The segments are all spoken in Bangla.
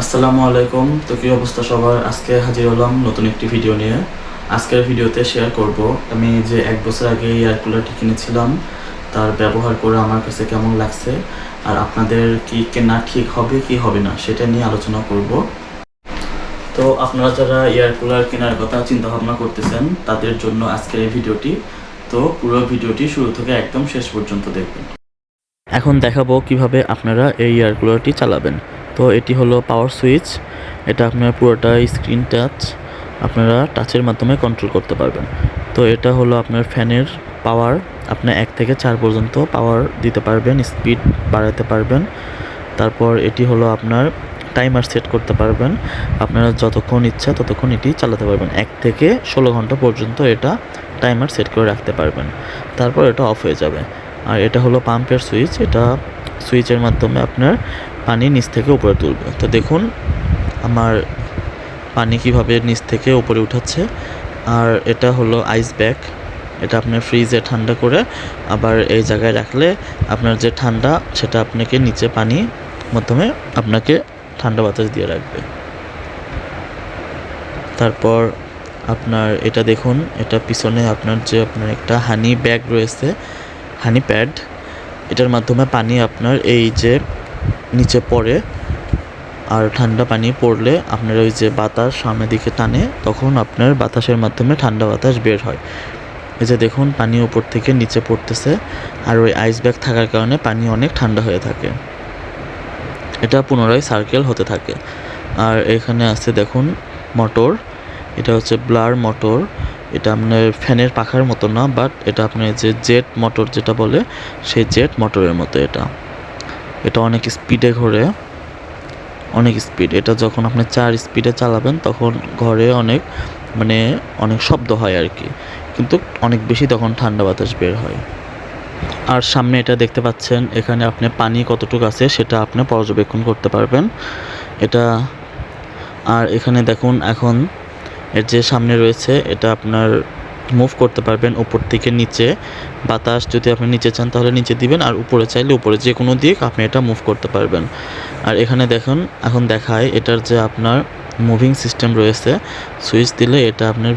আসসালামু আলাইকুম। তো কি অবস্থা সবার? আজকে হাজির হলাম নতুন একটি ভিডিও নিয়ে। আজকের ভিডিওতে শেয়ার করব আমি যে 1 বছর আগে এয়ার কুলারটি কিনেছিলাম তার ব্যবহার করে আমার কাছে কেমন লাগছে, আর আপনাদের কি কেনা ঠিক হবে কি হবে না সেটা নিয়ে আলোচনা করব। তো আপনারা যারা এয়ার কুলার কেনার কথা চিন্তা ভাবনা করতেছেন তাদের জন্য আজকের এই ভিডিওটি। তো পুরো ভিডিওটি শুরু থেকে একদম শেষ পর্যন্ত দেখবেন। এখন দেখাবো কিভাবে আপনারা এই এয়ার কুলারটি চালাবেন। তো এটি হলো পাওয়ার সুইচ। এটা আপনার পুরোটাই স্ক্রিন টাচ, আপনারা টাচের মাধ্যমে কন্ট্রোল করতে পারবেন। তো এটা হলো আপনার ফ্যানের পাওয়ার, আপনি 1 থেকে 4 পর্যন্ত পাওয়ার দিতে পারবেন, স্পিড বাড়াতে পারবেন। তারপর এটি হলো আপনার টাইমার সেট করতে পারবেন, আপনারা যতক্ষণ ইচ্ছা ততক্ষণ এটি চালাতে পারবেন। 1 থেকে 16 ঘন্টা পর্যন্ত এটা টাইমার সেট করে রাখতে পারবেন, তারপর এটা অফ হয়ে যাবে। আর এটা হলো পাম্পের সুইচ, এটা সুইচের মাধ্যমে আপনার পানি নিচ থেকে উপরে তুলবে। তো দেখুন আমার পানি কিভাবে নিচ থেকে উপরে উঠাচ্ছে। আর এটা হলো আইস ব্যাগ, এটা আপনার ফ্রিজে ঠান্ডা করে আবার এই জায়গায় রাখলে আপনার যে ঠান্ডা সেটা আপনাকে নিচে পানি মাধ্যমে আপনাকে ঠান্ডা বাতাস দিয়ে রাখবে। তারপর আপনার এটা দেখুন, এটা পিছনে আপনার একটা হানি ব্যাগ রয়েছে, হানি প্যাড। এটার মাধ্যমে পানি আপনার এই যে নিচে পড়ে, আর ঠান্ডা পানি পড়লে আপনার ওই যে বাতাস সামনের দিকে টানে, তখন আপনার বাতাসের মাধ্যমে ঠান্ডা বাতাস বের হয়। এই যে দেখুন পানি উপর থেকে নিচে পড়তেছে, আর ওই আইস ব্যাগ থাকার কারণে পানি অনেক ঠান্ডা হয়ে থাকে, এটা পুনরায় সার্কেল হতে থাকে। আর এখানে আছে দেখুন মোটর, এটা হচ্ছে ব্লার মোটর। এটা আপনার ফ্যানের পাখার মতো না, বাট এটা আপনার যে জেট মোটর যেটা বলে সেই জেট মোটরের মতো। এটা অনেক স্পিডে ঘোরে, অনেক স্পিড। এটা যখন আপনি 4 স্পিডে চালাবেন তখন ঘরে অনেক শব্দ হয় আর কি, কিন্তু অনেক বেশি তখন ঠান্ডা বাতাস বের হয়। আর সামনে এটা দেখতে পাচ্ছেন, এখানে আপনি পানি কতটুকু আছে সেটা আপনি পর্যবেক্ষণ করতে পারবেন এটা। আর এখানে দেখুন এখন এর যে সামনে রয়েছে এটা আপনার মুভ করতে পারবেন উপর থেকে নিচে। বাতাস যদি আপনি নিচে চান তাহলে নিচে দিবেন, আর উপরে চাইলে উপরে, যে কোনো দিক আপনি এটা মুভ করতে পারবেন। আর এখানে দেখুন এখন দেখায় এটার যে আপনার মুভিং সিস্টেম রয়েছে, সুইচ দিলে এটা আপনার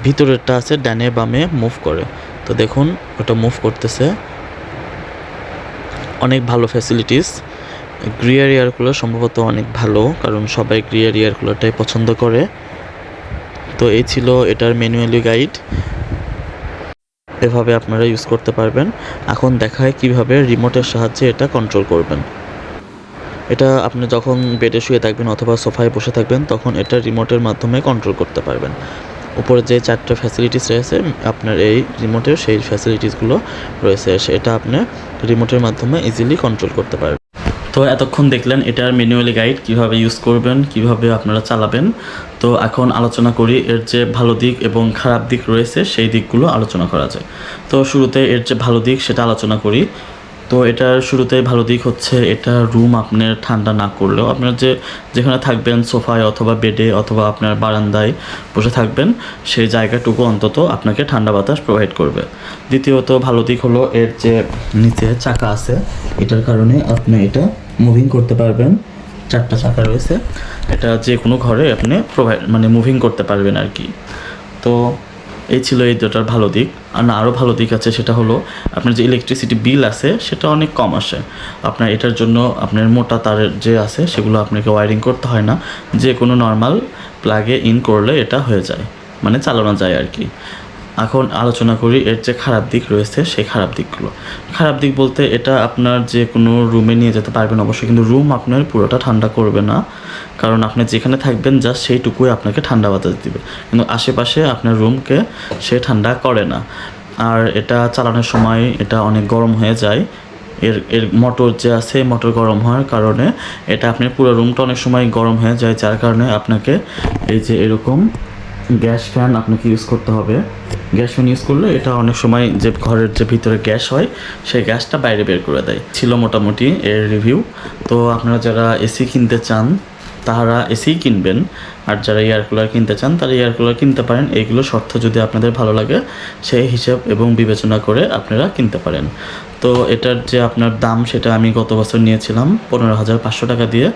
ভিতরেরটা আছে ডানে বামে মুভ করে। তো দেখুন ওটা মুভ করতেছে, অনেক ভালো ফ্যাসিলিটিস। গ্রিয়ার এয়ার কুলার সম্ভবত অনেক ভালো, কারণ সবাই গ্রিয়ার এয়ার কুলারটাই পছন্দ করে। তো এই ছিল এটার ম্যানুয়ালি গাইড, এভাবে আপনারা ইউজ করতে পারবেন। এখন দেখায় কিভাবে রিমোটের সাহায্যে এটা কন্ট্রোল করবেন। এটা আপনি যখন বেডে শুয়ে থাকবেন অথবা সোফায় বসে থাকবেন তখন এটা রিমোটের মাধ্যমে কন্ট্রোল করতে পারবেন। উপরে যে 4টা ফ্যাসিলিটিস রয়েছে আপনার এই রিমোটের, সেই ফ্যাসিলিটিসগুলো রয়েছে, সেটা আপনি রিমোটের মাধ্যমে ইজিলি কন্ট্রোল করতে পারবেন। তো এতক্ষণ দেখলেন এটার ম্যানুয়ালি গাইড, কিভাবে ইউজ করবেন, কিভাবে আপনারা চালাবেন। তো এখন আলোচনা করি এর যে ভালো দিক এবং খারাপ দিক রয়েছে সেই দিকগুলো আলোচনা করা যায়। তো শুরুতে এর যে ভালো দিক সেটা আলোচনা করি। তো এটার শুরুতে ভালো দিক হচ্ছে এটা রুম আপনার ঠান্ডা না করলেও, আপনার যেখানে থাকবেন সোফায় অথবা বেডে অথবা আপনার বারান্দায় বসে থাকবেন সেই জায়গাটুকু অন্তত আপনাকে ঠান্ডা বাতাস প্রোভাইড করবে। দ্বিতীয়ত ভালো দিক হলো এর যে নিচে চাকা আছে, এটার কারণে আপনি এটা মুভিং করতে পারবেন। 4টা চাকা রয়েছে, এটা যে কোনো ঘরে আপনি মুভিং করতে পারবেন আর কি। তো এই ছিল এই দুটার ভালো দিক। আর আরও ভালো দিক আছে, সেটা হলো আপনার যে ইলেকট্রিসিটি বিল আছে সেটা অনেক কম আসে। আপনার এটার জন্য আপনার মোটা তারের যে আছে সেগুলো আপনাকে ওয়ারিং করতে হয় না, যে কোনো নর্মাল প্লাগে ইন করলে এটা হয়ে যায়, চালানো যায় আর কি। এখন আলোচনা করি এর যে খারাপ দিক রয়েছে সেই খারাপ দিকগুলো। খারাপ দিক বলতে এটা আপনার যে কোনো রুমে নিয়ে যেতে পারবেন অবশ্যই, কিন্তু রুম আপনার পুরোটা ঠান্ডা করবে না, কারণ আপনি যেখানে থাকবেন জাস্ট সেইটুকুই আপনাকে ঠান্ডা বাতাস দিবে, কিন্তু আশেপাশে আপনার রুমকে সে ঠান্ডা করে না। আর এটা চালানোর সময় এটা অনেক গরম হয়ে যায়। এর মোটর যে আছে, মোটর গরম হওয়ার কারণে এটা আপনার পুরো রুমটা অনেক সময় গরম হয়ে যায়, যার কারণে আপনাকে এই যে এরকম গ্যাস ফ্যান আপনাকে ইউজ করতে হবে। গ্যাস ফ্যান ইউজ করলে এটা অনেক সময় যে ঘরের যে ভিতরে গ্যাস হয় সেই গ্যাসটা বাইরে বের করে দেয়। ছিল মোটামুটি এর রিভিউ। তো আপনারা যারা এসি কিনতে চান তারা এসিই কিনবেন। আর যারা এয়ার কুলার কিনতে চান তারা এয়ার কুলার কিনতে পারেন। এইগুলো শর্ত যদি আপনাদের ভালো লাগে সেই হিসাব এবং বিবেচনা করে আপনারা কিনতে পারেন। তো এটার যে আপনার দাম সেটা আমি গত বছর নিয়েছিলাম 15,500 টাকা দিয়ে।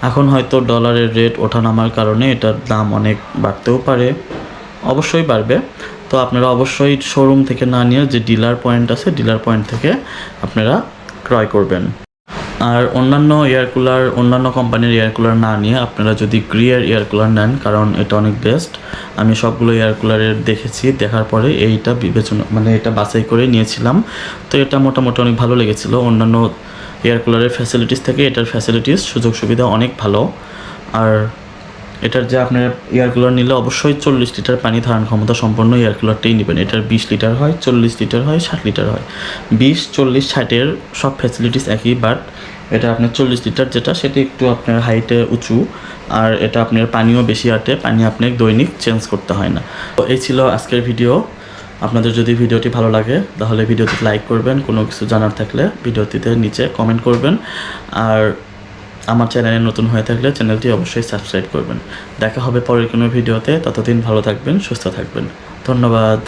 এখন হয়তো ডলারের রেট ওঠানামার কারণে এটার দাম অনেক বাড়তেও পারে, অবশ্যই বাড়বে। তো আপনারা অবশ্যই শোরুম থেকে না নিয়ে যে ডিলার পয়েন্ট আছে ডিলার পয়েন্ট থেকে আপনারা ক্রয় করবেন। আর অন্যান্য কোম্পানির এয়ার কুলার না নিয়ে আপনারা যদি গ্রিয়ার এয়ার কুলার নেন, কারণ এটা অনেক বেস্ট। আমি সবগুলো এয়ার কুলারের দেখেছি, দেখার পরে এইটা এটা বাছাই করে নিয়েছিলাম। তো এটা মোটামুটি অনেক ভালো লেগেছিল। অন্যান্য এয়ার কুলারের ফ্যাসিলিটিস থেকে এটার ফ্যাসিলিটিস সুযোগ সুবিধা অনেক ভালো। আর এটার যে আপনার এয়ার কুলার নিলে অবশ্যই 40 লিটার পানি ধারণ ক্ষমতা সম্পন্ন এয়ার কুলারটাই নেবেন। এটার 20 লিটার হয়, 40 লিটার হয়, 60 লিটার হয়। 20, 40, 60-এর সব ফ্যাসিলিটিস একই, বাট এটা আপনার 40 লিটার যেটা সেটা একটু আপনার হাইটে উঁচু, আর এটা আপনার পানিও বেশি আটে, পানি আপনাকে দৈনিক চেঞ্জ করতে হয় না। তো এই ছিল আজকের ভিডিও। আপনাদের যদি ভিডিওটি ভালো লাগে তাহলে ভিডিওটি লাইক করবেন, কোনো কিছু জানার থাকলে ভিডিওটিতে নিচে কমেন্ট করবেন। আর আমার চ্যানেলে নতুন হয়ে থাকলে চ্যানেলটি অবশ্যই সাবস্ক্রাইব করবেন। দেখা হবে পরের কোনো ভিডিওতে। ততদিন ভালো থাকবেন, সুস্থ থাকবেন। ধন্যবাদ।